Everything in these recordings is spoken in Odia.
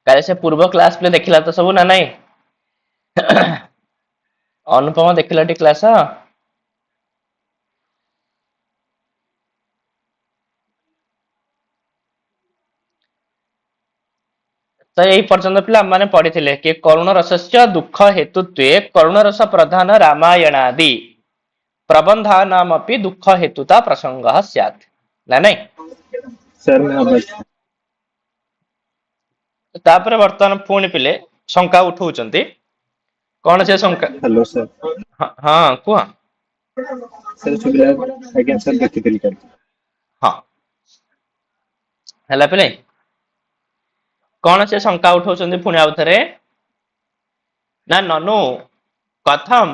काले से पूर्व क्लास पे देखिला तो सब ना नहीं। अनुपमा देखिला टी क्लास तो यही पर्यंत पिला माने पढ़ी कि करुण रसस्य दुख हेतुत्वे करुण रस प्रधान रामायणादि प्रबंधानामपि दुख हेतुता प्रसंगः स्यात् ना नहीं। सर मैं अब तापर वर्तमान पुणी पिले शंका उठाउचंती कौन से शंका। Hello sir. हाँ हाँ कुआ सर सुबिला आज्ञा सर देखिଥିଲି କାଲି। हाँ हैला पिले कौन से शंका उठाउचंती पुणी आउ थरे ना ननु कथम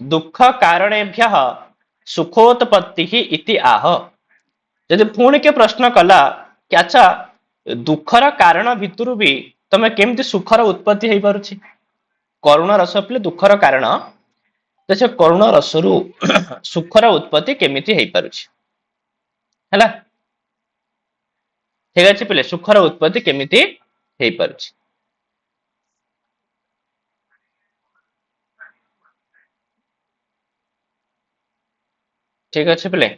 दुख कारणेभ्यः सुखोत्पत्ति इति आह। जदि पुणी के प्रश्न कला कि अच्छा दुखर कारण भितरु भी तमे केमती सुखर उत्पत्ति हेई पारुछि। करुण रस पिले दुखर कारण तो से करुण रसरु सुखर उत्पत्ति केमिति हेई पारुछि हैला। ठीक अछि पिले सुखर उत्पत्ति केमिति हेई पारुछि। ठीक अछि पिले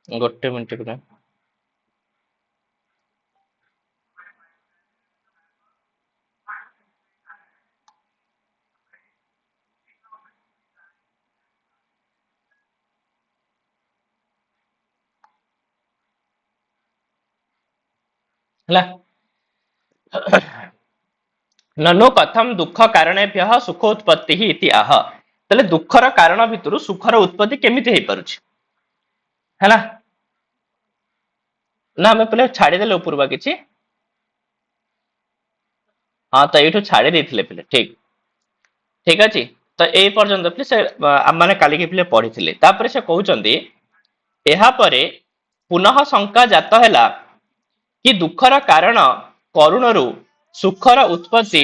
गोटे मिनिट पिले हैला। ननु कथम दुख कारणेभ्यः सुखोत्पत्ति इति आह। तले दुखर कारण भितरु सुखर उत्पत्ति केमिति हेई पारुछि हैला। ना हमें पहले छाड़ी देले ऊपर किछि हाँ तो ये छाड़ी देथिले पिले ठीक ठीक अछि। तो ए पर्यंत पिले से आम माने काली के पिले पढ़िथिले तापर से कहउचंदी एहा परे पुनः शंका जात हैला कि दुखर कारण करुणरु सुखर उत्पत्ति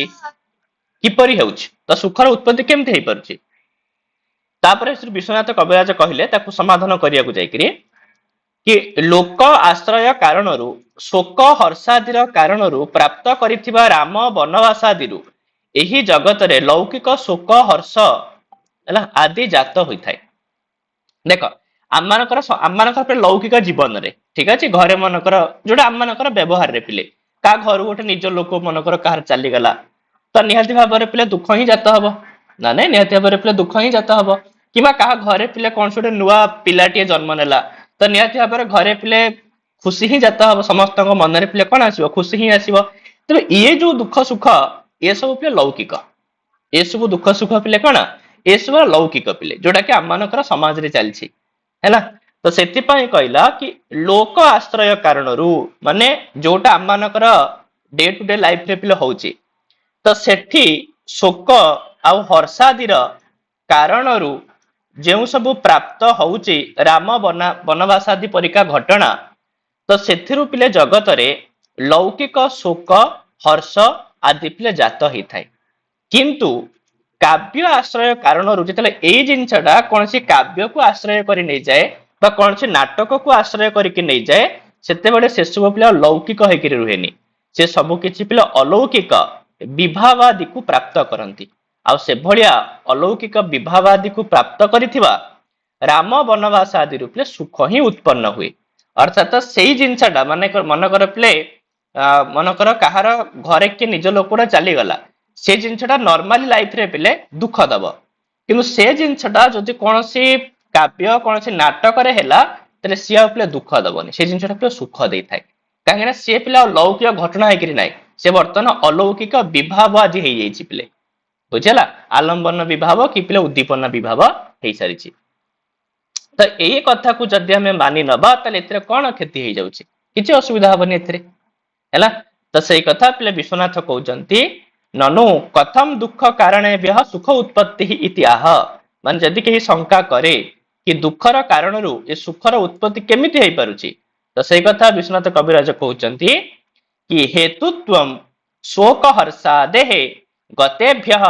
किपरि हेउछि। तो सुखर उत्पत्ति केमति हेई पारुछि। तापर श्री विश्वनाथ कविराज कहिले ताकू समाधान करिया को जाईकरी कि लोक आश्रय कारणरु शोक हर्षादिर कारणरु प्राप्त करिथिबा राम वनवासादिरु एही जगतरे लौकिक शोक हर्ष हैला आदि जात होइथाय। देख आम लौकिक जीवन रे ठीक अच्छे घरे मनकर जोटा आम व्यवहार रे पिले का घर गोटे निज लोक मनकर कहार चलीगला तो निहाती भाव में पिले दुख ही जात हम ना नहीं निहाती भाव में पिले दुख ही जात हम कि घरे पिले कौन से नुआ पिलाटे जन्म नेला तो निहाती भाव में घरे पिले खुशी ही जात हम समस्त मन में पिले कौन आसो खुशी ही आसो। तेज ये जो दुख सुख ये सब पिले लौकिक ये सब दुख सुख पिले कौन ये सब लौकिक पिले जोटा कि आम समाज रे चलछि हैला। तो सेतिपाई कहला कि लोक आश्रय कारणरू माने जोटा आम मानकर डे टू डे लाइफ रे पिले होउछि तो सेठी शोक आउ हर्षादिर कारणरू जेउ सब प्राप्त होउछि राम वनवासादि परिका घटना तो सेथिरु पिले जगत रे लौकिक शोक हर्ष आदि पिले जात ही थाए। किंतु काव्य आश्रय कारणरू जितले एई जिंसटा कोनसी काव्य को आश्रय करि नै जाए बा कोनसी नाटक को आश्रय करिकि नै जाए सेते बेले से सब पिला लौकिक हेकि रुहेनी से सब किछि पिला अलौकिक विभावादि को प्राप्त करंती आ से भलिया अलौकिक विभावादि को प्राप्त करिथिबा राम वनवास आदि रूपले सुख ही उत्पन्न हुए। अर्थात सेई जिंसटा माने मनकर पिले मनकर कहार घरे के निज लोकड़ा चली गला से जिनसटा नॉर्मली लाइफ रे पिले दुख दब किंतु से जिनसटा जदि कौन सी काव्य कौन सी नाटक रे हैला तले सी पिले दुख दबनी से जिनसटा पिले सुख दे थाए कहीं से पिला लौकिक घटना है ना से बर्तमान अलौकिक विभाव आज हो जाइए पिले बुझेला आलंबन विभाव कि पिले उद्दीपन विभाव हो सारी तो यही कथा को जदि हमें मानि नबा ताले एतरे कौन क्षति हो जाउछि କିଛି ଅସୁବିଧା ହବନି ଏଥିରେ ହେଲା। ତ ସେଇ କଥା ପିଲେ ବିଶ୍ୱନାଥ କହୁଛନ୍ତି ନନୁ କଥମ ଦୁଃଖ କାରଣେଭ୍ୟଃ ସୁଖ ଉତ୍ପତ୍ତି ଇତି ଆହ। ମାନେ ଯଦି କେହି ଶଙ୍କା କରେ କି ଦୁଃଖର କାରଣରୁ ଏ ସୁଖର ଉତ୍ପତ୍ତି କେମିତି ହେଇପାରୁଛି, ତ ସେଇ କଥା ବିଶ୍ୱନାଥ କବିରାଜ କହୁଛନ୍ତି କି ହେତୁତ୍ୱମ୍ ଶୋକ ହର୍ଷାଦେଃ ଗତେଭ୍ୟଃ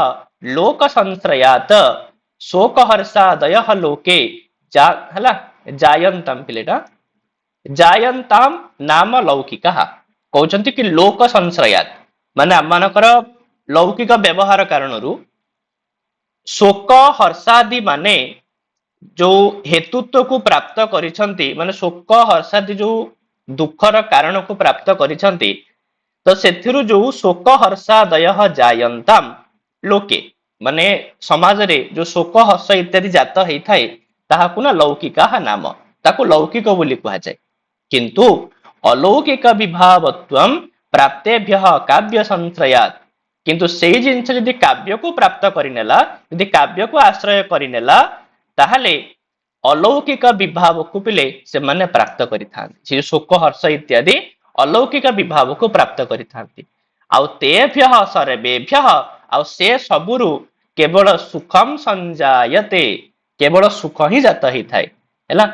ଲୋକ ସଂଶ୍ରୟାତ ଶୋକ ହର୍ଷାଦୟଃ ଲୋକେ ହେଲା ଜାୟନ୍ତମ୍ ପିଲେଟା ଜାୟନ୍ତାମ୍ ନାମ ଲୌକିକା। କହୁଛନ୍ତି କି ଲୋକ ସଂଶ୍ରୟାତ ମାନେ ଆମମାନଙ୍କର ଲୌକିକ ବ୍ୟବହାର କାରଣରୁ ଶୋକ ହର୍ଷାଦି ମାନେ ଯୋଉ ହେତୁତ୍ୱକୁ ପ୍ରାପ୍ତ କରିଛନ୍ତି, ମାନେ ଶୋକ ହର୍ଷାଦି ଯୋଉ ଦୁଃଖର କାରଣକୁ ପ୍ରାପ୍ତ କରିଛନ୍ତି, ତ ସେଥିରୁ ଯୋଉ ଶୋକ ହର୍ଷାଦୟ ଜାୟନ୍ତାମ୍ ଲୋକେ ମାନେ ସମାଜରେ ଯୋଉ ଶୋକ ହର୍ଷ ଇତ୍ୟାଦି ଜାତ ହେଇଥାଏ ତାହାକୁ ନା ଲୌକିକା ନାମ, ତାକୁ ଲୌକିକ ବୋଲି କୁହାଯାଏ। କିନ୍ତୁ ଅଲୌକିକ ବିଭାବତ୍ୱମ୍ ପ୍ରାପ୍ତେଭ୍ୟଃ କାବ୍ୟ ସଂଶ୍ରୟାତ୍, କିନ୍ତୁ ସେଇ ଜିନିଷ ଯଦି କାବ୍ୟକୁ ପ୍ରାପ୍ତ କରିନେଲା, ଯଦି କାବ୍ୟକୁ ଆଶ୍ରୟ କରିନେଲା, ତାହେଲେ ଅଲୌକିକ ବିଭାବକୁ ପିଲେ ସେମାନେ ପ୍ରାପ୍ତ କରିଥାନ୍ତି। ସେ ଶୋକ ହର୍ଷ ଇତ୍ୟାଦି ଅଲୌକିକ ବିଭାବକୁ ପ୍ରାପ୍ତ କରିଥାନ୍ତି। ଆଉ ତେଭ୍ୟଃ ସର୍ବେଭ୍ୟଃ, ଆଉ ସେ ସବୁରୁ କେବଳ ସୁଖମ ସଞ୍ଜାୟତେ, କେବଳ ସୁଖ ହିଁ ଜାତ ହେଇଥାଏ ହେଲା।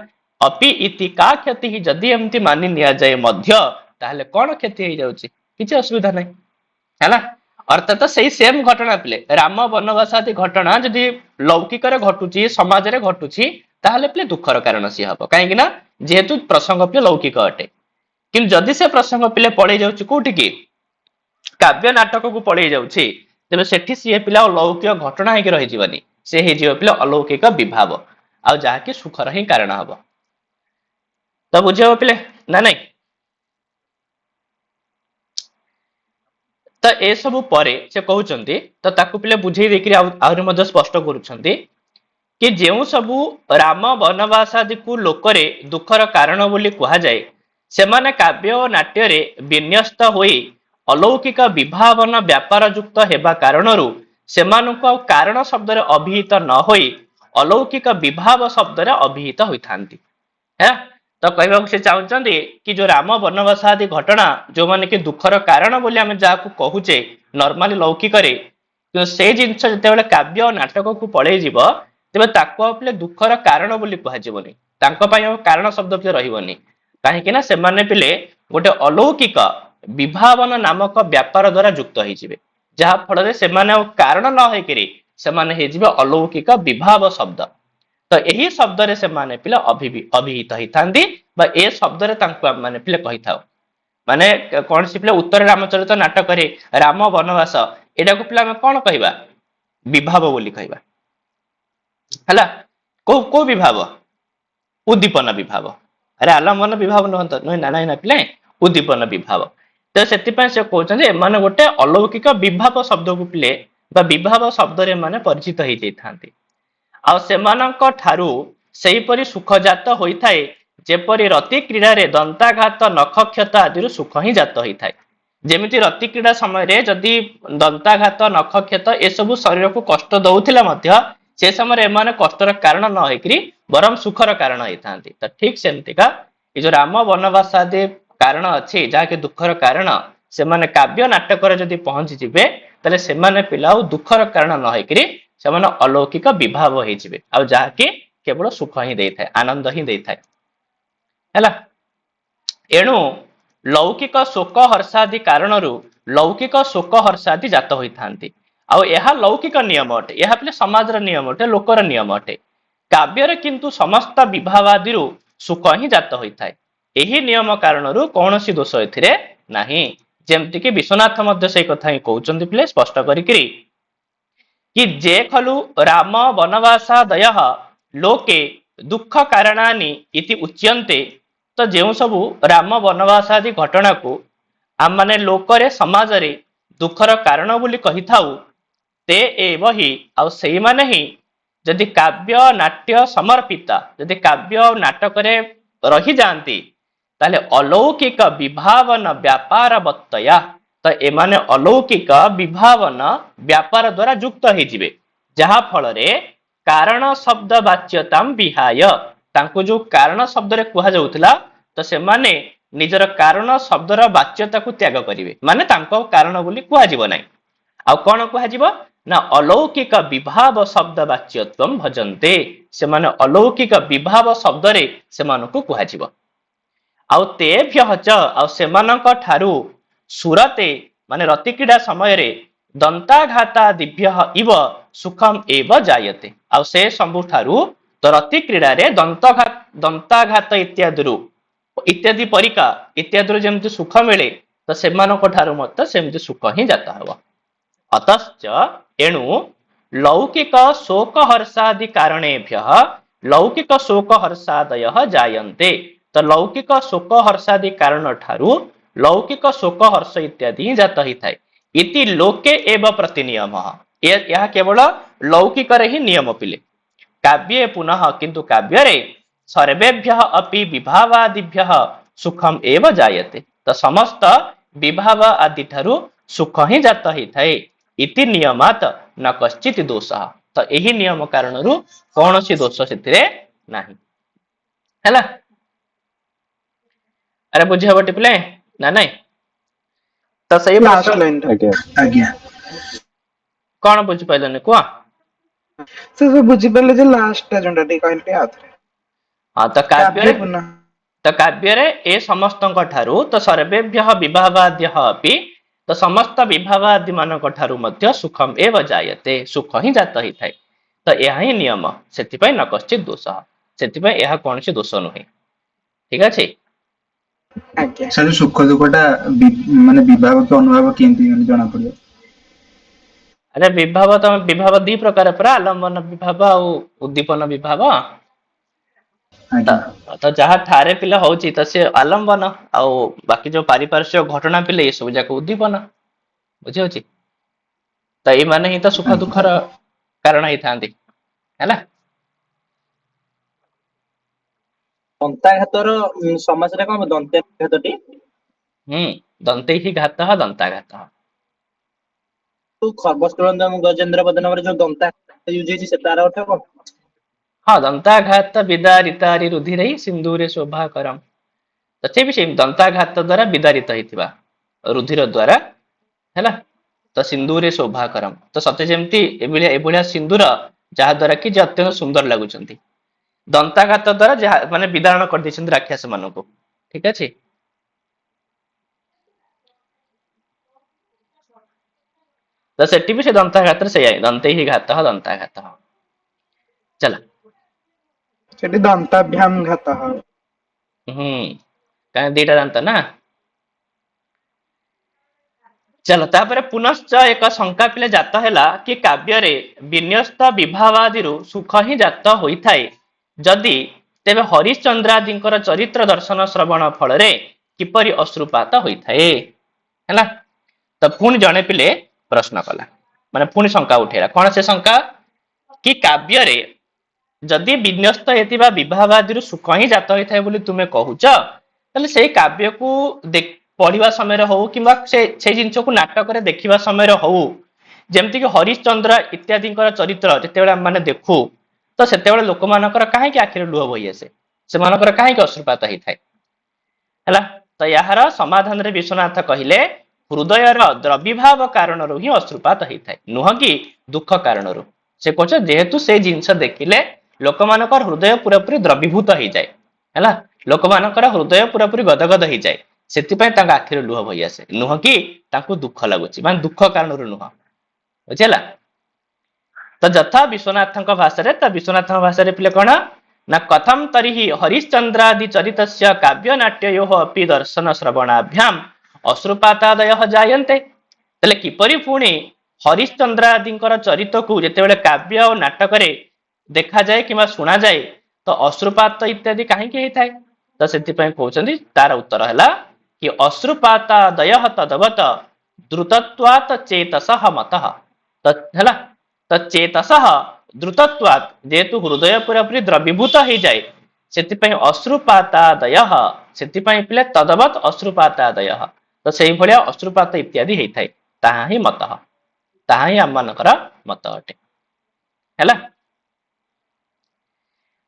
ଅପି ଇତି କା କ୍ଷତି, ଯଦି ଏମିତି ମାନି ନିଆଯାଏ ମଧ୍ୟ ତାହେଲେ କଣ କ୍ଷତି ହେଇଯାଉଛି, କିଛି ଅସୁବିଧା ନାହିଁ ହେଲା। ଅର୍ଥାତ ସେଇ ସେମ ଘଟଣା ପିଲେ ରାମ ବନବାସ ଆଦି ଘଟଣା ଯଦି ଲୌକିକରେ ଘଟୁଛି, ସମାଜରେ ଘଟୁଛି, ତାହେଲେ ପିଲେ ଦୁଃଖର କାରଣ ସିଏ ହବ, କାହିଁକି ନା ଯେହେତୁ ପ୍ରସଙ୍ଗ ପିଲେ ଲୌକିକ ଅଟେ। କିନ୍ତୁ ଯଦି ସେ ପ୍ରସଙ୍ଗ ପିଲେ ପଳେଇ ଯାଉଛି କୋଉଠିକି, କାବ୍ୟ ନାଟକକୁ ପଳେଇ ଯାଉଛି, ତେବେ ସେଠି ସିଏ ପିଲା ଲୌକିକ ଘଟଣା ହେଇକି ରହିଯିବନି, ସେ ହେଇଯିବ ପିଲା ଅଲୌକିକ ବିଭାବ, ଆଉ ଯାହାକି ସୁଖର ହିଁ କାରଣ ହବ। ତ ବୁଝିବ ପିଲେ ନା ନାଇଁ? ତ ଏସବୁ ପରେ ସେ କହୁଛନ୍ତି, ତ ତାକୁ ପିଲେ ବୁଝେଇ ଦେଇକି ଆହୁରି ମଧ୍ୟ ସ୍ପଷ୍ଟ କରୁଛନ୍ତି କି ଯେଉଁ ସବୁ ରାମ ବନବାସ ଆଦିକୁ ଲୋକରେ ଦୁଃଖର କାରଣ ବୋଲି କୁହାଯାଏ, ସେମାନେ କାବ୍ୟ ଓ ନାଟ୍ୟରେ ବିନ୍ୟସ୍ତ ହୋଇ ଅଲୌକିକ ବିଭାବନ ବ୍ୟାପାର ଯୁକ୍ତ ହେବା କାରଣରୁ ସେମାନଙ୍କୁ ଆଉ କାରଣ ଶବ୍ଦରେ ଅଭିହିତ ନ ହୋଇ ଅଲୌକିକ ବିଭାବ ଶବ୍ଦରେ ଅଭିହିତ ହୋଇଥାନ୍ତି। ତ କହିବାକୁ ସେ ଚାହୁଁଛନ୍ତି କି ଯୋଉ ରାମ ବନବାସ ଆଦି ଘଟଣା ଯୋଉମାନେ କି ଦୁଃଖର କାରଣ ବୋଲି ଆମେ ଯାହାକୁ କହୁଛେ ନର୍ମାଲି ଲୌକିକରେ, କିନ୍ତୁ ସେଇ ଜିନିଷ ଯେତେବେଳେ କାବ୍ୟ ଓ ନାଟକକୁ ପଳେଇ ଯିବ, ତେବେ ତାକୁ ଆଉ ପିଲେ ଦୁଃଖର କାରଣ ବୋଲି କୁହାଯିବନି, ତାଙ୍କ ପାଇଁ ଆଉ କାରଣ ଶବ୍ଦ ପିଲେ ରହିବନି। କାହିଁକି ନା ସେମାନେ ପିଲେ ଗୋଟେ ଅଲୌକିକ ବିଭାବନ ନାମକ ବ୍ୟାପାର ଦ୍ଵାରା ଯୁକ୍ତ ହେଇଯିବେ, ଯାହା ଫଳରେ ସେମାନେ ଆଉ କାରଣ ନ ହେଇକିରି ସେମାନେ ହେଇଯିବେ ଅଲୌକିକ ବିଭାବ ଶବ୍ଦ। ତ ଏହି ଶବ୍ଦରେ ସେମାନେ ପିଲା ଅଭିହିତ ହେଇଥାନ୍ତି, ବା ଏ ଶବ୍ଦରେ ତାଙ୍କୁ ଆମେ ମାନେ ପିଲେ କହିଥାଉ। ମାନେ କୌଣସି ପିଲା ଉତ୍ତର ରାମଚରିତ ନାଟକରେ ରାମ ବନବାସ, ଏଟାକୁ ପିଲା ଆମେ କଣ କହିବା, ବିଭାବ ବୋଲି କହିବା ହେଲା। କୋଉ କୋଉ ବିଭାବ, ଉଦ୍ଦୀପନ ବିଭାବ, ଆରେ ଆଲମ୍ବନ ବିଭାବ ନୁହେଁ ନା ପିଲେ, ଉଦ୍ଦୀପନ ବିଭାବ। ତ ସେଥିପାଇଁ ସେ କହୁଛନ୍ତି ଏମାନେ ଗୋଟେ ଅଲୌକିକ ବିଭାବ ଶବ୍ଦକୁ ପିଲେ ବା ବିଭାବ ଶବ୍ଦରେ ଏମାନେ ପରିଚିତ ହେଇଯାଇଥାନ୍ତି। ଆଉ ସେମାନଙ୍କ ଠାରୁ ସେହିପରି ସୁଖ ଜାତ ହୋଇଥାଏ, ଯେପରି ରତି କ୍ରୀଡ଼ାରେ ଦନ୍ତାଘାତ ନଖକ୍ଷତ ଆଦିରୁ ସୁଖ ହିଁ ଜାତ ହୋଇଥାଏ। ଯେମିତି ରତି କ୍ରୀଡ଼ା ସମୟରେ ଯଦି ଦନ୍ତାଘାତ ନଖକ୍ଷତ ଏସବୁ ଶରୀରକୁ କଷ୍ଟ ଦଉଥିଲେ ମଧ୍ୟ ସେ ସମୟରେ ଏମାନେ କଷ୍ଟର କାରଣ ନ ହେଇକିରି ବରଂ ସୁଖର କାରଣ ହେଇଥାନ୍ତି। ତ ଠିକ ସେମିତିକା ଏ ଯୋଉ ରାମ ବନବାସ ଆଦି କାରଣ ଅଛି, ଯାହାକି ଦୁଃଖର କାରଣ, ସେମାନେ କାବ୍ୟ ନାଟକରେ ଯଦି ପହଞ୍ଚି ଯିବେ, ତାହେଲେ ସେମାନେ ପିଲା ଆଉ ଦୁଃଖର କାରଣ ନ ହେଇକିରି ସେମାନେ ଅଲୌକିକ ବିଭାବ ହେଇଯିବେ, ଆଉ ଯାହାକି କେବଳ ସୁଖ ହିଁ ଦେଇଥାଏ, ଆନନ୍ଦ ହିଁ ଦେଇଥାଏ ହେଲା। ଏଣୁ ଲୌକିକ ଶୋକ ହର୍ଷାଦି କାରଣରୁ ଲୌକିକ ଶୋକ ହର୍ଷାଦି ଜାତ ହୋଇଥାନ୍ତି। ଆଉ ଏହା ଲୌକିକ ନିୟମ ଅଟେ, ଏହା ପିଲେ ସମାଜର ନିୟମ ଅଟେ, ଲୋକର ନିୟମ ଅଟେ। କାବ୍ୟରେ କିନ୍ତୁ ସମସ୍ତ ବିଭାବାଦିରୁ ସୁଖ ହିଁ ଜାତ ହୋଇଥାଏ। ଏହି ନିୟମ କାରଣରୁ କୌଣସି ଦୋଷ ଏଥିରେ ନାହିଁ। ଯେମିତିକି ବିଶ୍ୱନାଥ ମଧ୍ୟ ସେଇ କଥା ହିଁ କହୁଛନ୍ତି ପିଲେ ସ୍ପଷ୍ଟ କରିକିରି କି ଯେ ଖଲୁ ରାମ ବନବାସାଦୟଃ ଲୋକେ ଦୁଃଖ କାରଣାନି ଇତି ଉଚ୍ୟନ୍ତେ, ତ ଯେଉଁ ସବୁ ରାମ ବନବାସ ଆଦି ଘଟଣାକୁ ଆମମାନେ ଲୋକରେ ସମାଜରେ ଦୁଃଖର କାରଣ ବୋଲି କହିଥାଉ, તે ଏବହି, ଆଉ ସେଇମାନେ ହିଁ ଯଦି କାବ୍ୟ ନାଟ୍ୟ ସମର୍ପିତ, ଯଦି କାବ୍ୟ ଆଉ ନାଟକରେ ରହିଯାଆନ୍ତି, ତାହେଲେ ଅଲୌକିକ ବିଭାବନ ବ୍ୟାପାର ବତ୍ତୟା, ତ ଏମାନେ ଅଲୌକିକ ବିଭାବନ ବ୍ୟାପାର ଦ୍ଵାରା ଯୁକ୍ତ ହେଇଯିବେ, ଯାହା ଫଳରେ କାରଣ ଶବ୍ଦ ବାଚ୍ୟତାମ୍ ବିହାୟ, ତାଙ୍କୁ ଯୋଉ କାରଣ ଶବ୍ଦରେ କୁହାଯାଉଥିଲା, ତ ସେମାନେ ନିଜର କାରଣ ଶବ୍ଦର ବାଚ୍ୟତାକୁ ତ୍ୟାଗ କରିବେ, ମାନେ ତାଙ୍କ କାରଣ ବୋଲି କୁହାଯିବ ନାହିଁ। ଆଉ କଣ କୁହାଯିବ ନା ଅଲୌକିକ ବିଭାବ ଶବ୍ଦ ବାଚ୍ୟତ୍ୱം ଭଜନ୍ତେ, ସେମାନେ ଅଲୌକିକ ବିଭାବ ଶବ୍ଦରେ ସେମାନଙ୍କୁ କୁହାଯିବ। ଆଉ ତେଭ୍ୟ ଚ, ଆଉ ସେମାନଙ୍କ ଠାରୁ ସୁରତେ ମାନେ ରତି କ୍ରୀଡ଼ା ସମୟରେ ଦନ୍ତାଘାତା ଦିଭ୍ୟ ଇବ ସୁଖମ ଏବ ଜାୟତେ, ଆଉ ସେ ସବୁଠାରୁ ତ ରତି କ୍ରୀଡ଼ାରେ ଦନ୍ତାଘାତ ଇତ୍ୟାଦି ପରିକା ଇତ୍ୟାଦିରୁ ଯେମିତି ସୁଖ ମିଳେ, ତ ସେମାନଙ୍କ ଠାରୁ ମଧ୍ୟ ସେମିତି ସୁଖ ହିଁ ଜାତ ହେବ। ଅତଶ୍ଚ ଏଣୁ ଲୌକିକ ଶୋକ ହର୍ଷାଦି କାରଣେଭ୍ୟ ଲୌକିକ ଶୋକ ହର୍ଷାଦୟ ଜାୟନ୍ତେ, ତ ଲୌକିକ ଶୋକ ହର୍ଷାଦି କାରଣ ଠାରୁ ଲୌକିକ ଶୋକ ହର୍ଷ ଇତ୍ୟାଦି ହିଁ ଜାତ ହେଇଥାଏ। ଇତି ଲୋକେ ଏବ ପ୍ରତି ନିୟମ, ଏହା କେବଳ ଲୌକିକରେ ହିଁ ନିୟମ ପିଲେ। କାବ୍ये ପୁନଃ, କିନ୍ତୁ କାବ୍ୟରେ ସର୍ବେଭ୍ୟ ଅପି ବିଭାବାଦିଭ୍ୟ ସୁଖମ ଏବ ଜାୟତେ, ତ ସମସ୍ତ ବିଭାବ ଆଦି ଠାରୁ ସୁଖ ହିଁ ଜାତ ହେଇଥାଏ। ଇତି ନିୟମାତ ନ କଶ୍ଚିତ୍ ଦୋଷ, ତ ଏହି ନିୟମ କାରଣରୁ କୌଣସି ଦୋଷ ସେଥିରେ ନାହିଁ। ହେଲା, ଆରେ ବୁଝି ହବ ଟିପିଲେ ନା ନାଇଁ? ତ ସେଇ ଲାଷ୍ଟ ଲାଇନ ଆଜ୍ଞା ଆଜ୍ଞା କଣ ବୁଝିପାରିଲନି କୁହ? ସେ ସବୁ ବୁଝିପାରିଲେ ଯେ ଲାଷ୍ଟ ଟା ଯୋଉଟା ଟିକେ କହିଲେ ଟିକେ ଆଉଥରେ। ହଁ, କାବ୍ୟ ପୁନଃ ତ କାବ୍ୟରେ ଏ ସମସ୍ତଙ୍କ ଠାରୁ ତ ସର୍ବେଭ୍ୟ ବିଭାବାଦ୍ୟ ଅପି, ତ ସମସ୍ତ ବିଭାବାଦୀ ମାନଙ୍କ ଠାରୁ ମଧ୍ୟ ସୁଖମ ଏବ ଜାୟତେ, ସୁଖ ହିଁ ଜାତ ହେଇଥାଏ। ତ ଏହା ହିଁ ନିୟମ, ସେଥିପାଇଁ ନ କଶ୍ଚିତ୍ ଦୋଷ, ସେଥିପାଇଁ ଏହା କୌଣସି ଦୋଷ ନୁହେଁ। ଠିକ ଅଛି। ଆଜ୍ଞା ସାର୍ ସୁଖ ଦୁଃଖ ଟା ମାନେ ବିଭାବ କି ଅନୁଭାବ କେମିତି ମାନେ ଜଣା ପଡିବ? ଆରେ ବିଭାବ ଦି ପ୍ରକାର ପରା, ଆଲମ୍ବନ ବିଭାବ ଆଉ ଉଦ୍ଦୀପନ ବିଭାବ। ଆଜ୍ଞା ତ ଯାହା ଠାରେ ପିଲା ହଉଛି ତ ସେ ଆଲମ୍ବନ, ଆଉ ବାକି ଯୋଉ ପାରିପାର୍ଶ୍ୱିକ ଘଟଣା ପିଲେ ଏ ସବୁ ଯାକ ଉଦ୍ଦୀପନ। ବୁଝିହଉଛି? ତ ଏଇମାନେ ହିଁ ତ ସୁଖ ଆଜ୍ଞା ଦୁଃଖର କାରଣ ହେଇଥାନ୍ତି। ହେଲା, ଦନ୍ତାଘାତର ସମାସଟା କଣ ହବ? ଦନ୍ତାଘାତଟି ଦନ୍ତେ ହି ଘାତ ଦନ୍ତାଘାତ। ଖର୍ବସ୍ତୁଳନ୍ତମ୍ ଗଜେନ୍ଦ୍ର ବଦନମରେ ଯୋଉ ଦନ୍ତା ୟୁଜ ହେଇଛି ସେ ତାର ଅର୍ଥ କଣ? ହଁ, ଦନ୍ତାଘାତ ବିଦାରିତାରି ରୁଧିରେ ସିନ୍ଦୁରେ ଶୋଭା କରମ୍, ତ ସେ ବି ସେଇ ଦନ୍ତାଘାତ ଦ୍ଵାରା ବିଦାରିତ ହେଇଥିବା ରୁଧିର ଦ୍ଵାରା, ହେଲା, ତ ସିନ୍ଦୁରେ ଶୋଭା କରମ୍, ତ ସତେ ଯେମିତି ଏଭଳିଆ ସିନ୍ଦୁର ଯାହା ଦ୍ଵାରା କି ଯେ ଅତ୍ୟନ୍ତ ସୁନ୍ଦର ଲାଗୁଛନ୍ତି। ଦନ୍ତାଘାତ ଦ୍ଵାରା ଯାହା ମାନେ ବିଦାରଣ କରିଦେଇଛନ୍ତି ରାକ୍ଷସ ମାନଙ୍କୁ। ଠିକ ଅଛି। ତ ସେଠି ବି ସେ ଦନ୍ତାଘାତରେ ସେଇଆ, ଦନ୍ତେ ହି ଘାତ ଦନ୍ତାଘାତ। ଚାଲ, ସେଠି ଦନ୍ତାଭ୍ୟାମ ଘାତଃ। କାହିଁ ଦିଟା ଦାନ୍ତ ନା। ଚାଲ, ତାପରେ ପୁନଶ୍ଚ ଏକ ଶଙ୍କା ପିଲେ ଜାତ ହେଲା କି କାବ୍ୟରେ ବିନ୍ୟସ୍ତ ବିଭାବାଦିରୁ ସୁଖ ହିଁ ଜାତ ହୋଇଥାଏ ଯଦି, ତେବେ ହରିଶ୍ଚନ୍ଦ୍ରାଦିଙ୍କର ଚରିତ୍ର ଦର୍ଶନ ଶ୍ରବଣ ଫଳରେ କିପରି ଅଶ୍ରୁପାତ ହୋଇଥାଏ? ହେଲା, ତ ପୁଣି ଜଣେ ପିଲେ ପ୍ରଶ୍ନ କଲା, ମାନେ ପୁଣି ଶଙ୍କା ଉଠେଇଲା। କଣ ସେ ଶଙ୍କା? କି କାବ୍ୟରେ ଯଦି ବିନ୍ୟସ୍ତ ହେଇଥିବା ବିଭାବାଦିରୁ ସୁଖ ହିଁ ଜାତ ହୋଇଥାଏ ବୋଲି ତୁମେ କହୁଛ, ତାହେଲେ ସେଇ କାବ୍ୟକୁ ପଢିବା ସମୟରେ ହଉ କିମ୍ବା ସେଇ ଜିନିଷକୁ ନାଟକରେ ଦେଖିବା ସମୟରେ ହଉ, ଯେମିତିକି ହରିଶ୍ଚନ୍ଦ୍ର ଇତ୍ୟାଦିଙ୍କର ଚରିତ୍ର ଯେତେବେଳେ ଆମେ ଦେଖୁ, ତ ସେତେବେଳେ ଲୋକମାନଙ୍କର କାହିଁକି ଆଖିରେ ଲୁହ ବୋହି ଆସେ? ସେମାନଙ୍କର କାହିଁକି ଅଶ୍ରୁପାତ ହେଇଥାଏ? ହେଲା, ତ ଏହାର ସମାଧାନରେ ବିଶ୍ୱନାଥ କହିଲେ, ହୃଦୟର ଦ୍ରବିଭାବ କାରଣରୁ ହିଁ ଅଶ୍ରୁପାତ ହେଇଥାଏ, ନୁହଁ କି ଦୁଃଖ କାରଣରୁ। ସେ କହୁଛ ଯେହେତୁ ସେଇ ଜିନିଷ ଦେଖିଲେ ଲୋକମାନଙ୍କର ହୃଦୟ ପୁରାପୁରି ଦ୍ରବୀଭୂତ ହେଇଯାଏ, ହେଲା, ଲୋକମାନଙ୍କର ହୃଦୟ ପୁରାପୁରି ଗଦଗଦ ହେଇଯାଏ, ସେଥିପାଇଁ ତାଙ୍କ ଆଖିରେ ଲୁହ ବୋହି ଆସେ, ନୁହଁ କି ତାଙ୍କୁ ଦୁଃଖ ଲାଗୁଛି, ମାନେ ଦୁଃଖ କାରଣରୁ ନୁହଁ। ବୁଝିହେଲା? ତ ଯଥା ବିଶ୍ୱନାଥଙ୍କ ଭାଷାରେ, ତ ବିଶ୍ୱନାଥଙ୍କ ଭାଷାରେ ପିଲେ କଣ ନା କଥମ ତରିହି ହରିଶ୍ଚନ୍ଦ୍ରାଦି ଚରିତସ୍ୟ କାବ୍ୟ ନାଟ୍ୟୟୋ ଅପି ଦର୍ଶନ ଶ୍ରବଣାଭ୍ୟାମ ଅଶ୍ରୁପାତାଦୟ ଜାୟନ୍ତେ, ତାହେଲେ କିପରି ପୁଣି ହରିଶ୍ଚନ୍ଦ୍ରାଦିଙ୍କର ଚରିତକୁ ଯେତେବେଳେ କାବ୍ୟ ଆଉ ନାଟକରେ ଦେଖାଯାଏ କିମ୍ବା ଶୁଣାଯାଏ ତ ଅଶ୍ରୁପାତ ଇତ୍ୟାଦି କାହିଁକି ହେଇଥାଏ? ତ ସେଥିପାଇଁ କହୁଛନ୍ତି, ତାର ଉତ୍ତର ହେଲା କି ଅଶ୍ରୁପାତାଦୟ ତଦବତ ଦ୍ରୁତତ୍ୱାତ ଚେତସଃ ମତଃ, ତ ହେଲା, ତ ଚେତସଃ ଦ୍ରୁତତ୍ୱାତ, ଯେହେତୁ ହୃଦୟ ପୁରାପୁରି ଦ୍ରବୀଭୂତ ହେଇଯାଏ, ସେଥିପାଇଁ ଅଶ୍ରୁପାତାଦୟ, ସେଥିପାଇଁ ପିଲେ ତଦବତ ଅଶ୍ରୁପାତାଦୟ, ତ ସେଇଭଳିଆ ଅଶ୍ରୁପାତ ଇତ୍ୟାଦି ହେଇଥାଏ, ତାହା ହିଁ ମତଃ, ତାହା ହିଁ ଆମମାନଙ୍କର ମତ ଅଟେ। ହେଲା,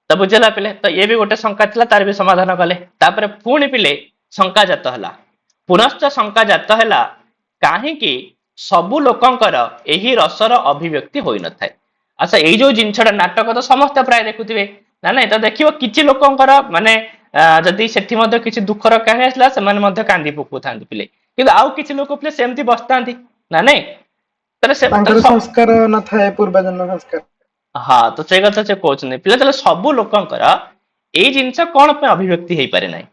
ତ ବୁଝିଲା ପିଲେ? ତ ଇଏ ବି ଗୋଟେ ଶଙ୍କା ଥିଲା, ତାର ବି ସମାଧାନ କଲେ। ତାପରେ ପୁଣି ପିଲେ ଶଙ୍କା ଜାତ ହେଲା। ପୁନଶ୍ଚ ଶଙ୍କା ଜାତ ହେଲା କାହିଁକି ସବୁ ଲୋକଙ୍କର ଏହି ରସର ଅଭିବ୍ୟକ୍ତି ହୋଇନଥାଏ। ଆଚ୍ଛା ଏଇ ଯୋଉ ଜିନିଷଟା ନାଟକ ତ ସମସ୍ତେ ପ୍ରାୟ ଦେଖୁଥିବେ ନା ନାଇଁ? ତ ଦେଖିବ କିଛି ଲୋକଙ୍କର ମାନେ ଯଦି ସେଠି ମଧ୍ୟ କିଛି ଦୁଃଖର କାହାଣୀ ଆସିଲା ସେମାନେ ମଧ୍ୟ କାନ୍ଦି ପକଉଥାନ୍ତି ପିଲେ, କିନ୍ତୁ ଆଉ କିଛି ଲୋକ ପିଲେ ସେମିତି ବସିଥାନ୍ତି ନା ନାଇଁ? ତାହେଲେ ତାଙ୍କର ସଂସ୍କାର ନଥାଏ, ପୂର୍ବଜନ୍ମ ସଂସ୍କାର। ହଁ, ତ ସେଇ କଥା ସେ କହୁଛନ୍ତି ପିଲା, ତାହେଲେ ସବୁ ଲୋକଙ୍କର ଏଇ ଜିନିଷ କଣ ପାଇଁ ଅଭିବ୍ୟକ୍ତି ହେଇପାରେ ନାହିଁ?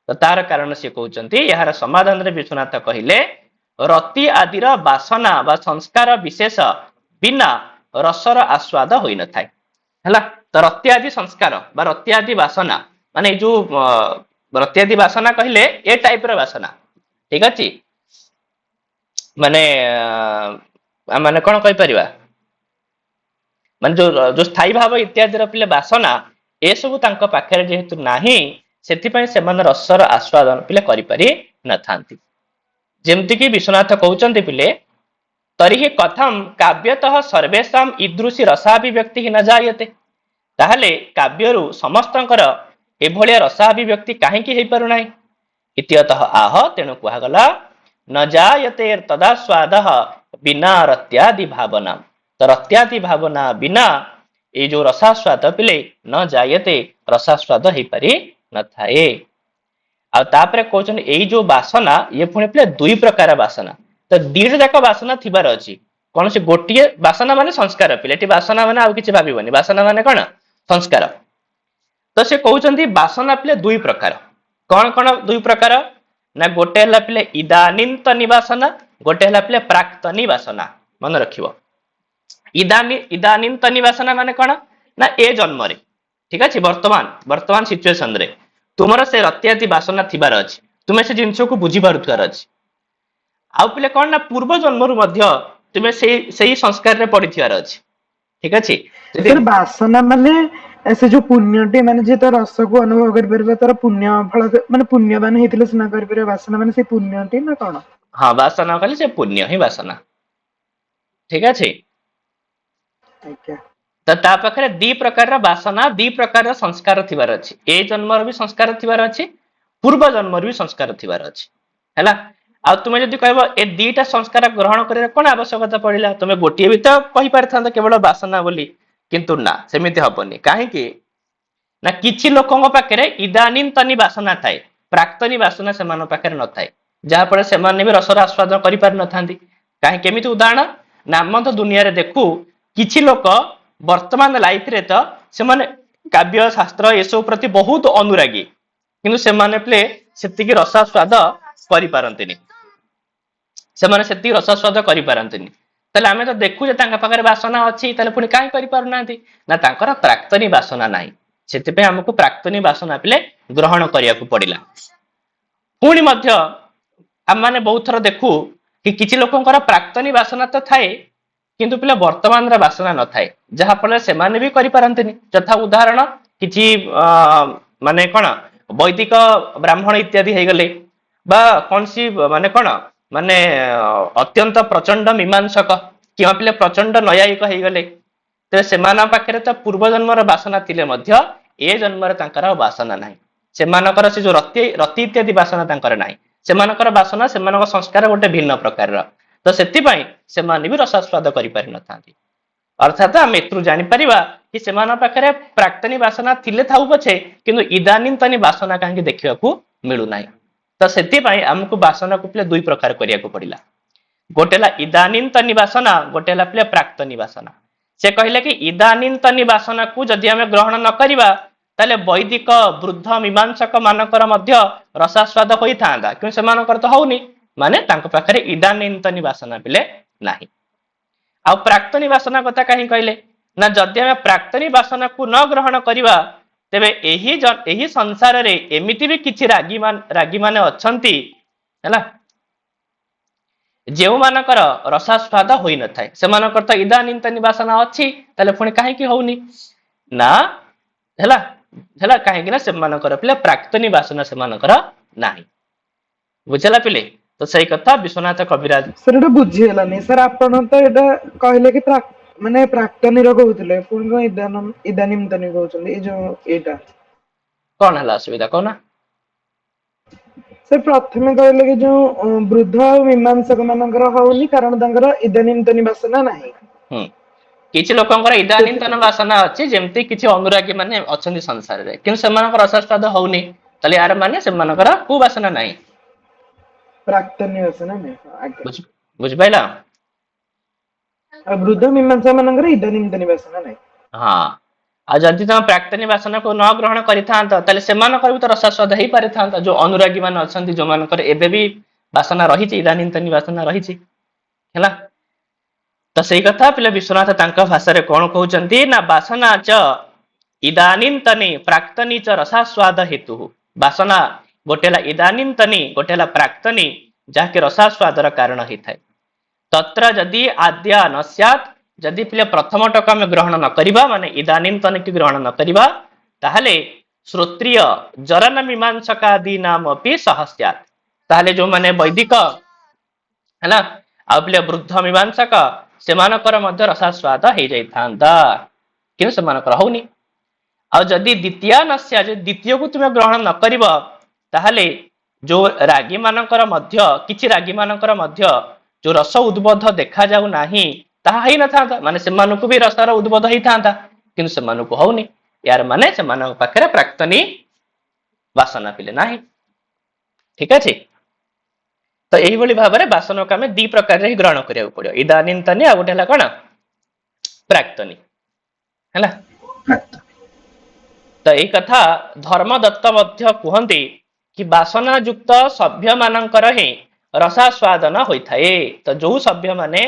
ତ ତାର କାରଣ ସିଏ କହୁଛନ୍ତି, ଏହାର ସମାଧାନରେ ବିଶ୍ୱନାଥ କହିଲେ ରତି ଆଦିର ବାସନା ବା ସଂସ୍କାର ବିଶେଷ ବିନା ରସର ଆସ୍ୱାଦ ହୋଇନଥାଏ। ହେଲା, ତ ରତି ଆଦି ସଂସ୍କାର ବା ରତି ଆଦି ବାସନା ମାନେ ଏଇ ଯୋଉ ରତି ଆଦି ବାସନା କହିଲେ ଏ ଟାଇପ ର ବାସନା, ଠିକ ଅଛି? ମାନେ ମାନେ କଣ କହିପାରିବା, ମାନେ ଯୋଉ ସ୍ଥାୟୀ ଭାବ ଇତ୍ୟାଦିର ପିଲେ ବାସନା ଏସବୁ ତାଙ୍କ ପାଖରେ ଯେହେତୁ ନାହିଁ, ସେଥିପାଇଁ ସେମାନେ ରସର ଆସ୍ୱାଦନ ପିଲେ କରିପାରି ନଥାନ୍ତି। ଯେମିତିକି ବିଶ୍ୱନାଥ କହୁଛନ୍ତି ପିଲେ ତରିହି କଥମ କାବ୍ୟତଃ ସର୍ବେଷାଂ ଇଦୃଶୀ ରସାଭିବ୍ୟକ୍ତି ନ ଜାୟତେ। ତାହେଲେ କାବ୍ୟରୁ ସମସ୍ତଙ୍କର ଏଭଳିଆ ରସାଭିବ୍ୟକ୍ତି କାହିଁକି ହେଇପାରୁନାହିଁ? ଇତ୍ୟତଃ ଆହ, ତେଣୁ କୁହାଗଲା ନ ଜାୟତେ ତଦାସ୍ୱାଦଃ ବିନା ରତ୍ୟାଦି ଭାବନା। ତ ରତ୍ୟାଦି ଭାବନା ବିନା ଏଇ ଯୋଉ ରସାସ୍ୱାଦ ପିଲେ ନ ଜାୟତେ, ରସାସ୍ୱାଦ ହେଇପାରି ନଥାଏ। ଆଉ ତାପରେ କହୁଛନ୍ତି ଏଇ ଯୋଉ ବାସନା ଇଏ ପୁଣି ପିଲେ ଦୁଇ ପ୍ରକାର ବାସନା। ତ ଦିଟା ଯାକ ବାସନା ଥିବାର ଅଛି। କୌଣସି ଗୋଟିଏ ବାସନା ମାନେ ସଂସ୍କାର ପିଲେ, ଏଠି ବାସନା ମାନେ ଆଉ କିଛି ଭାବିବନି, ବାସନା ମାନେ କଣ? ସଂସ୍କାର। ତ ସେ କହୁଛନ୍ତି ବାସନା ପିଲେ ଦୁଇ ପ୍ରକାର। କଣ କଣ ଦୁଇ ପ୍ରକାର? ନା ଗୋଟେ ହେଲା ପିଲେ ଇଦାନିନ୍ତ ନିବାସନା, ଗୋଟେ ହେଲା ପିଲେ ପ୍ରାକ୍ତନୀ ବାସନା। ମନେ ରଖିବ, ଇଦାନିନ୍ତ ନିବାସନା ମାନେ କଣ? ନା ଏ ଜନ୍ମରେ, ଠିକ ଅଛି, ବର୍ତ୍ତମାନ ସିଚୁଏସନରେ ତୁମର ସେ ରତ୍ୟାଦି ବାସନା ଥିବାର ଅଛି, ତୁମେ ସେ ଜିନିଷକୁ ବୁଝିପାରୁଥିବାର ଅଛି। ଆଉ ପିଲେ କଣ ନା ପୂର୍ବ ଜନ୍ମରୁ ମଧ୍ୟ ତୁମେ ସେଇ ସଂସ୍କାରରେ ପଡିଥିବାର ଅଛି, ଠିକ ଅଛି? ଯଦି ସାର୍ ବାସନା ମାନେ ସେ ଯୋଉ ପୁଣ୍ୟଟି, ମାନେ ଯିଏ ତ ରସକୁ ଅନୁଭବ କରିପାରିବ, ତାର ପୁଣ୍ୟ ଫଳ ମାନେ ପୁଣ୍ୟବାନ ହେଇଥିଲେ ସିନା କରିପାରିବ। ବାସନା ମାନେ ସେ ପୁଣ୍ୟଟି ନା କଣ? ହଁ, ବାସନା କହିଲେ ସେ ପୁଣ୍ୟ ହିଁ ବାସନା, ଠିକ ଅଛି? ଆଜ୍ଞା। ତ ତା ପାଖରେ ଦି ପ୍ରକାରର ବାସନା, ଦି ପ୍ରକାରର ସଂସ୍କାର ଥିବାର ଅଛି। ଏ ଜନ୍ମର ବି ସଂସ୍କାର ଥିବାର ଅଛି, ପୂର୍ବ ଜନ୍ମର ବି ସଂସ୍କାର ଥିବାର ଅଛି। ହେଲା, ଆଉ ତୁମେ ଯଦି କହିବ ଏ ଦିଟା ସଂସ୍କାର ଗ୍ରହଣ କରିବା କଣ ଆବଶ୍ୟକତା ପଡିଲା, ତୁମେ ଗୋଟିଏ ବି ତ କହିପାରିଥାନ୍ତ କେବଳ ବାସନା ବୋଲି, କିନ୍ତୁ ନା, ସେମିତି ହବନି। କାହିଁକି ନା କିଛି ଲୋକଙ୍କ ପାଖରେ ଇଦାନିନ୍ତନି ବାସନା ଥାଏ, ପ୍ରାକ୍ତନୀ ବାସନା ସେମାନଙ୍କ ପାଖରେ ନଥାଏ, ଯାହାଫଳରେ ସେମାନେ ବି ରସର ଆସ୍ୱାଦନ କରିପାରିନଥାନ୍ତି। କାହିଁ, କେମିତି ଉଦାହରଣ? ନା ଆମ ତ ଦୁନିଆରେ ଦେଖୁ କିଛି ଲୋକ ବର୍ତ୍ତମାନ ଲାଇଫରେ ତ ସେମାନେ କାବ୍ୟ ଶାସ୍ତ୍ର ଏସବୁ ପ୍ରତି ବହୁତ ଅନୁରାଗୀ, କିନ୍ତୁ ସେମାନେ ପ୍ଲେ ସେତିକି ରସାସ୍ୱାଦ କରିପାରନ୍ତିନି, ସେମାନେ ସେତିକି ରସାସ୍ୱାଦ କରିପାରନ୍ତିନି। ତାହେଲେ ଆମେ ତ ଦେଖୁ ଯେ ତାଙ୍କ ପାଖରେ ବାସନା ଅଛି, ତାହେଲେ ପୁଣି କାହିଁ କରିପାରୁନାହାନ୍ତି? ନା ତାଙ୍କର ପ୍ରାକ୍ତନୀ ବାସନା ନାହିଁ, ସେଥିପାଇଁ ଆମକୁ ପ୍ରାକ୍ତନୀ ବାସନା ପିଲେ ଗ୍ରହଣ କରିବାକୁ ପଡିଲା। ପୁଣି ମଧ୍ୟ ଆମମାନେ ବହୁତ ଥର ଦେଖୁ କି କିଛି ଲୋକଙ୍କର ପ୍ରାକ୍ତନୀ ବାସନା ତ ଥାଏ, କିନ୍ତୁ ପିଲା ବର୍ତ୍ତମାନର ବାସନା ନଥାଏ, ଯାହା ଫଳରେ ସେମାନେ ବି କରିପାରନ୍ତିନି। ଯଥା ଉଦାହରଣ କିଛି ମାନେ କଣ ବୈଦିକ ବ୍ରାହ୍ମଣ ଇତ୍ୟାଦି ହେଇଗଲେ, ବା କୌଣସି ମାନେ କଣ ମାନେ ଅତ୍ୟନ୍ତ ପ୍ରଚଣ୍ଡ ମୀମାଂସକ କିମ୍ବା ପିଲେ ପ୍ରଚଣ୍ଡ ନ୍ୟାୟିକ ହେଇଗଲେ, ତେବେ ସେମାନଙ୍କ ପାଖରେ ତ ପୂର୍ବ ଜନ୍ମର ବାସନା ଥିଲେ ମଧ୍ୟ ଏ ଜନ୍ମରେ ତାଙ୍କର ଆଉ ବାସନା ନାହିଁ। ସେମାନଙ୍କର ସେ ଯୋଉ ରତି ଇତ୍ୟାଦି ବାସନା ତାଙ୍କର ନାହିଁ, ସେମାନଙ୍କର ବାସନା, ସେମାନଙ୍କ ସଂସ୍କାର ଗୋଟେ ଭିନ୍ନ ପ୍ରକାରର। ତ ସେଥିପାଇଁ ସେମାନେ ବି ରସାସ୍ୱାଦ କରିପାରିନଥାନ୍ତି। ଅର୍ଥାତ ଆମେ ଏଥିରୁ ଜାଣିପାରିବା କି ସେମାନଙ୍କ ପାଖରେ ପ୍ରାକ୍ତନୀ ବାସନା ଥିଲେ ଥାଉ ପଛେ, କିନ୍ତୁ ଇଦାନିନ୍ତନି ବାସନା କାହିଁକି ଦେଖିବାକୁ ମିଳୁନାହିଁ। ତ ସେଥିପାଇଁ ଆମକୁ ବାସନାକୁ ପିଲେ ଦୁଇ ପ୍ରକାର କରିବାକୁ ପଡିଲା। ଗୋଟେ ହେଲା ଇଦାନିନ୍ତନି ବାସନା, ଗୋଟେ ହେଲା ପିଲେ ପ୍ରାକ୍ତନୀ ବାସନା। ସେ କହିଲେ କି ଇଦାନିନ୍ତନି ବାସନାକୁ ଯଦି ଆମେ ଗ୍ରହଣ ନ କରିବା, ତାହେଲେ ବୈଦିକ ବୃଦ୍ଧ ମୀମାଂସକ ମାନଙ୍କର ମଧ୍ୟ ରସାସ୍ୱାଦ ହୋଇଥାନ୍ତା, କିନ୍ତୁ ସେମାନଙ୍କର ତ ହଉନି, ମାନେ ତାଙ୍କ ପାଖରେ ଇଦାନିନ୍ତନି ବାସନା ପିଲେ ନାହିଁ। ଆଉ ପ୍ରାକ୍ତନୀ ବାସନା କଥା କାହିଁ କହିଲେ? ନା ଯଦି ଆମେ ପ୍ରାକ୍ତନୀ ବାସନାକୁ ନ ଗ୍ରହଣ କରିବା, ତେବେ ଏହି ସଂସାରରେ ଏମିତି ବି କିଛି ରାଗୀ ମାନେ ଅଛନ୍ତି, ହେଲା, ଯେଉଁମାନଙ୍କର ରସାସ୍ୱାଦ ହୋଇନଥାଏ। ସେମାନଙ୍କର ତ ଇଦାନିନ୍ତନି ବାସନା ଅଛି, ତାହେଲେ ପୁଣି କାହିଁକି ହଉନି? ନା ହେଲା ହେଲା କାହିଁକି ନା ସେମାନଙ୍କର ପିଲେ ପ୍ରାକ୍ତନୀ ବାସନା ସେମାନଙ୍କର ନାହିଁ। ବୁଝିଲା ପିଲେ? ତ ସେଇ କଥା ବିଶ୍ୱନାଥ କବିରାଜ ସାର୍ ଏଟା ବୁଝିହେଲାନି ସାର୍, ଆପଣ ତ ଏଇଟା କହିଲେ କି ମାନେ ପ୍ରାକ୍ତନୀର କହୁଥିଲେ, ପୁଣି କଣ ଇଦାନିନ୍ତନି କହୁଛନ୍ତି? ଏଇ ଯୋଉ ଏଇଟା କଣ ହେଲା ଅସୁବିଧା କହୁନା? ସେ ପ୍ରଥମେ କହିଲେ କି ଯୋଉ ବୃଦ୍ଧ ଆଉ ମୀମାଂସକ ମାନଙ୍କର ହଉନି କାରଣ ତାଙ୍କର ଇଦାନିନ୍ତନି ବାସନା ନାହିଁ। ହୁଁ କିଛି ଲୋକଙ୍କର ଇଦାନୀନ୍ତନ ସେଥିପାଇଁ ବାସନା ଅଛି, ଯେମିତି କିଛି ଅନୁରାଗୀ ମାନେ ଅଛନ୍ତି ସଂସାରରେ, କିନ୍ତୁ ସେମାନଙ୍କର ରସାସ୍ୱାଦ ହଉନି। ତାହେଲେ ୟାର ମାନେ ସେମାନଙ୍କର କୋଉ ବାସନା ନାହିଁ? ପ୍ରାକ୍ତନୀ ବାସନା ନାହିଁ। ଆଜ୍ଞା। ବୁଝିପାଇଲ? ଆଉ ବୃଦ୍ଧ ମୀମାଂସା ମାନଙ୍କର ଇଦାନିନ୍ତନି ବାସନା ନାହିଁ। ହଁ। ଆଉ ଯଦି ତମେ ପ୍ରାକ୍ତନୀ ବାସନାକୁ ନ ଗ୍ରହଣ କରିଥାନ୍ତ, ତାହେଲେ ସେମାନଙ୍କର ବି ତ ରସାସ୍ୱାଦ ହେଇପାରିଥାନ୍ତା। ଯୋଉ ଅନୁରାଗୀ ମାନେ ଅଛନ୍ତି, ଯୋଉମାନଙ୍କର ଏବେ ବି ବାସନା ରହିଛି, ଇଦାନୀନ୍ତନୀ ବାସନା ରହିଛି, ହେଲା। ତ ସେଇ କଥା ପିଲା ବିଶ୍ୱନାଥ ତାଙ୍କ ଭାଷାରେ କଣ କହୁଛନ୍ତି ନା, ବାସନା ଚ ଇଦାନୀନ୍ତନି ପ୍ରାକ୍ତନୀ ଚ ରସାସ୍ୱାଦ ହେତୁ। ବାସନା ଗୋଟେ ହେଲା ଇଦାନୀନ୍ତନି, ଗୋଟେ ହେଲା ପ୍ରାକ୍ତନୀ, ଯାହାକି ରସାସ୍ୱାଦର କାରଣ ହେଇଥାଏ। ତତ୍ର ଯଦି ଆଦ୍ୟ ନ ସ୍ୟାତ୍, ଯଦି ପିଲା ପ୍ରଥମଟାକୁ ଆମେ ଗ୍ରହଣ ନ କରିବା, ମାନେ ଇଦାନୀନ୍ତନକି ଗ୍ରହଣ ନ କରିବା, ତାହେଲେ ଶ୍ରୋତ୍ରିୟ ଜରନ ମୀମାଂସକାଦି ନାମ ଅପି ସହ ସ୍ୟାତ୍। ତାହେଲେ ଯୋଉମାନେ ବୈଦିକ ହେଲା, ଆଉ ପିଲା ବୃଦ୍ଧ ମୀମାଂସକ, ସେମାନଙ୍କର ମଧ୍ୟ ରସାସ୍ୱାଦ ହେଇଯାଇଥାନ୍ତା, କିନ୍ତୁ ସେମାନଙ୍କର ହଉନି। ଆଉ ଯଦି ଦ୍ୱିତୀୟ ନସ୍ୟା, ଯଦି ଦ୍ୱିତୀୟକୁ ତୁମେ ଗ୍ରହଣ ନ କରିବ, ତାହେଲେ ଯୋଉ ରାଗୀ ମାନଙ୍କର ମଧ୍ୟ, କିଛି ରାଗୀ ମାନଙ୍କର ମଧ୍ୟ ଯୋଉ ରସ ଉଦ୍ବୋଧ ଦେଖାଯାଉ ନାହିଁ, ତାହା ହେଇନଥାନ୍ତା, ମାନେ ସେମାନଙ୍କୁ ବି ରସର ଉଦ୍ବୋଧ ହେଇଥାନ୍ତା, କିନ୍ତୁ ସେମାନଙ୍କୁ ହଉନି। ୟାର ମାନେ ସେମାନଙ୍କ ପାଖରେ ପ୍ରାକ୍ତନୀ ବାସନା ପିଲେ ନାହିଁ। ଠିକ ଅଛି। ତ ଏଇଭଳି ଭାବରେ ବାସନକୁ ଆମେ ଦି ପ୍ରକାରରେ ହିଁ ଗ୍ରହଣ କରିବାକୁ ପଡିବ, ଇଦାନୀନ୍ତନୀ, ଆଉ ଗୋଟେ ହେଲା କଣ, ପ୍ରାକ୍ତନୀ, ହେଲା। ତ ଏଇ କଥା ଧର୍ମଦତ୍ତ ମଧ୍ୟ କୁହନ୍ତି କି ବାସନା ଯୁକ୍ତ ସଭ୍ୟ ମାନଙ୍କର ହିଁ ରସାସ୍ୱାଦନ ହୋଇଥାଏ। ତ ଯୋଉ ସଭ୍ୟ ମାନେ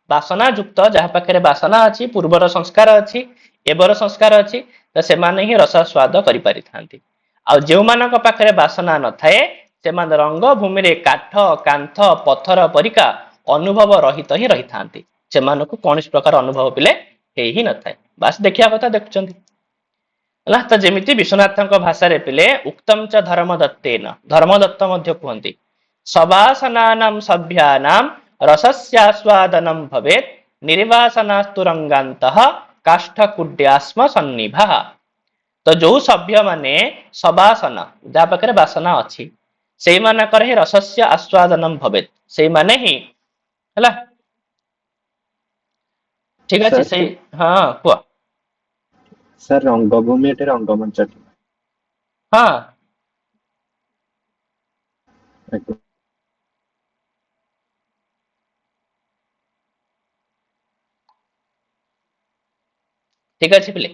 ବାସନା ଯୁକ୍ତ, ଯାହା ପାଖରେ ବାସନା ଅଛି, ପୂର୍ବର ସଂସ୍କାର ଅଛି, ଏବର ସଂସ୍କାର ଅଛି, ତ ସେମାନେ ହିଁ ରସାସ୍ୱାଦ କରିପାରିଥାନ୍ତି। ଆଉ ଯେଉଁମାନଙ୍କ ପାଖରେ ବାସନା ନଥାଏ, ସେମାନେ ରଙ୍ଗ ଭୂମିରେ କାଠ, କାନ୍ଥ, ପଥର ପରିକା ଅନୁଭବ ରହିତ ହିଁ ରହିଥାନ୍ତି। ସେମାନଙ୍କୁ କୌଣସି ପ୍ରକାର ଅନୁଭବ ପିଲେ ହେଇ ହିଁ ନଥାଏ, ବାସ୍ ଦେଖିବା କଥା ଦେଖୁଛନ୍ତି, ହେଲା। ତ ଯେମିତି ବିଶ୍ୱନାଥଙ୍କ ଭାଷାରେ ପିଲେ ଉକ୍ତମ ଚ ଧର୍ମଦତ୍ତେନ, ଧର୍ମଦତ୍ତ ମଧ୍ୟ କୁହନ୍ତି ସବାସନାନାଂ ସଭ୍ୟାନାଂ ରସସ୍ୟାସ୍ୱାଦନଂ ଭବେତ୍ ନିର୍ବାସନାସ୍ତୁ ରଙ୍ଗାନ୍ତଃ କାଷ୍ଠକୁଡ୍ୟାସ୍ମ ସନ୍ନିଭା। ତ ଯୋଉ ସଭ୍ୟ ମାନେ ସବାସନ, ଯାହା ପାଖରେ ବାସନା ଅଛି, ସେଇମାନଙ୍କର ହିଁ ରସସ୍ୟ ଆସ୍ୱାଦନଂ ଭବେତ୍, ସେଇମାନେ ହିଁ, ହେଲା। ଠିକ ଅଛି। ସାର୍ ସେଇ, ହଁ କୁହ। ସାର୍ ରଙ୍ଗଭୂମି ଏଠି ରଙ୍ଗମଞ୍ଚ। ହଁ। ଆଜ୍ଞା। ଠିକ ଅଛି ପିଲେ।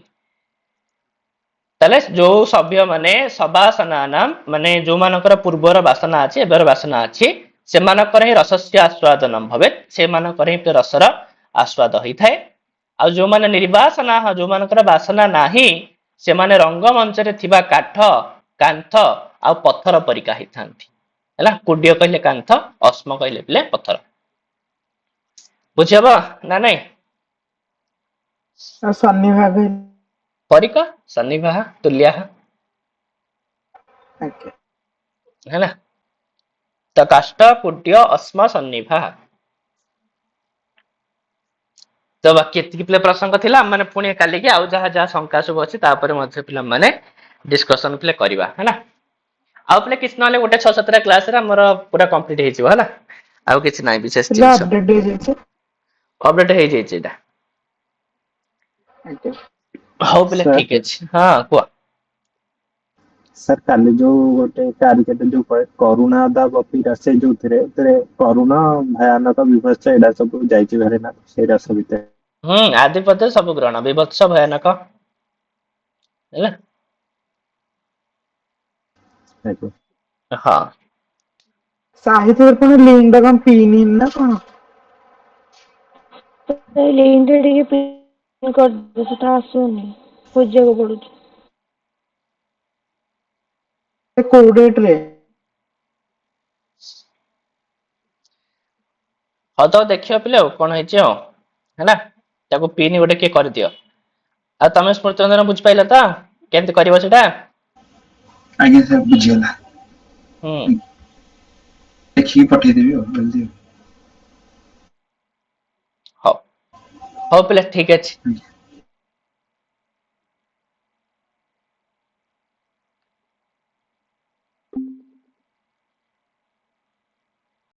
ତାହେଲେ ଯୋଉ ସଭ୍ୟ ମାନେ ସବାସନା ନାମ, ମାନେ ଯୋଉମାନଙ୍କର ପୂର୍ବର ବାସନା ଅଛି, ଏବେର ବାସନା ଅଛି, ସେମାନଙ୍କର ହିଁ ରସସ୍ୟ ଆସ୍ୱାଦନମ ଭବେତ୍, ସେମାନଙ୍କର ହିଁ ରସର ଆସ୍ୱାଦ ହେଇଥାଏ। ଆଉ ଯୋଉମାନେ ନିର୍ବାସନା, ଯୋଉମାନଙ୍କର ବାସନା ନାହିଁ, ସେମାନେ ରଙ୍ଗମଞ୍ଚରେ ଥିବା କାଠ, କାନ୍ଥ ଆଉ ପଥର ପରିକା ହେଇଥାନ୍ତି, ହେଲା। କୁଡ୍ୟ କହିଲେ କାନ୍ଥ, ଅଶ୍ମ କହିଲେ ପିଲେ ପଥର। ବୁଝିହବ ନା ନାଇଁ? ଆଉ ସନ୍ନିଭାଗ ପରିକା, ସନ୍ନିଭାହ, ତୁଲ୍ୟାହ, ଆଜ୍ଞା। ହେଲା। ତ କାଷ୍ଠ, କୁଡ୍ୟ, ଅଶ୍ମ, ସନ୍ନିଭା। ତ ବାକି ଏତିକି ପିଲା ପ୍ରସଙ୍ଗ ଥିଲା, ମାନେ ପୁଣି କାଲିକି ଆଉ ଯାହା ଯାହା ଶଙ୍କା ସବୁ ଅଛି, ତାପରେ ମଧ୍ୟ ପିଲାମାନେ ଡିସ୍କସନ ପିଲେ କରିବା, ହେଲା। ଆଉ ପିଲେ କିଛି ନହେଲେ ଗୋଟେ 6-7ଟା କ୍ଲାସରେ ଆମର ପୁରା କମ୍ପ୍ଲିଟ ହେଇଯିବ, ହେଲା। ଆଉ କିଛି ନାହିଁ ବିଶେଷ ପିଲା ଜିନିଷ, ଅପଡେଟ ହେଇଯାଇଛି। ଅପଡେଟ ହେଇଯାଇଛି ଏଇଟା। ଆଜ୍ଞା। ହଉ ପିଲେ ସାର୍ ଠିକ ଅଛି, ହଁ କୁହ। ସାର୍ କାଲି ଯୋଉ ଗୋଟେ କାରିକେଟ ଯୋଉ କହେ କରୁଣା ଦା ବପି ସେ ଯୋଉଥିରେ କରୁଣ, ଭୟାନକ, ବିଭତ୍ସ ଏଇଟା ସବୁ ଯାଇଛି ଭାରି ନା, ସେଇ ରାସ ଭିତରେ। ହୁଁ, ଆଦିପଦେ ସବୁ ଗ୍ରହଣ, ବିଭତ୍ସ, ଭୟାନକ, ହେଲା। ଆଜ୍ଞା। ହଁ। ସାହିତ୍ୟରେ ପୁଣି ଲିଙ୍କ ଟା କଣ ପିଇନି ନା କଣ? ସେଇ ଲିଙ୍କଟା ଟିକେ ପିନ୍ କରିଦେ, ସେଟା ଆସୁନି, ଖୋଜିବାକୁ ପଡୁଛି। କୋଉ ଡେଟ ରେ? ହଉ ତ ଦେଖିବ ପିଲେ ଆଉ କଣ ହେଇଛି ଆଉ, ହେଲା। ତାକୁ ପିନ୍ ଗୋଟେ କିଏ କରିଦିଅ। ଆଉ ତମେ ସ୍ମୃତିରଞ୍ଜନ ବୁଝିପାରିଲ ତ, କେମିତି କରିବ ସେଇଟା? ଆଜ୍ଞା ସାର୍, ବୁଝିଗଲା। ହୁଁ। ଦେଖିକି ପଠେଇଦେବି ଆଉ ଜଲଦି। ହଉ, ହଉ ପିଲେ ଠିକ ଅଛି।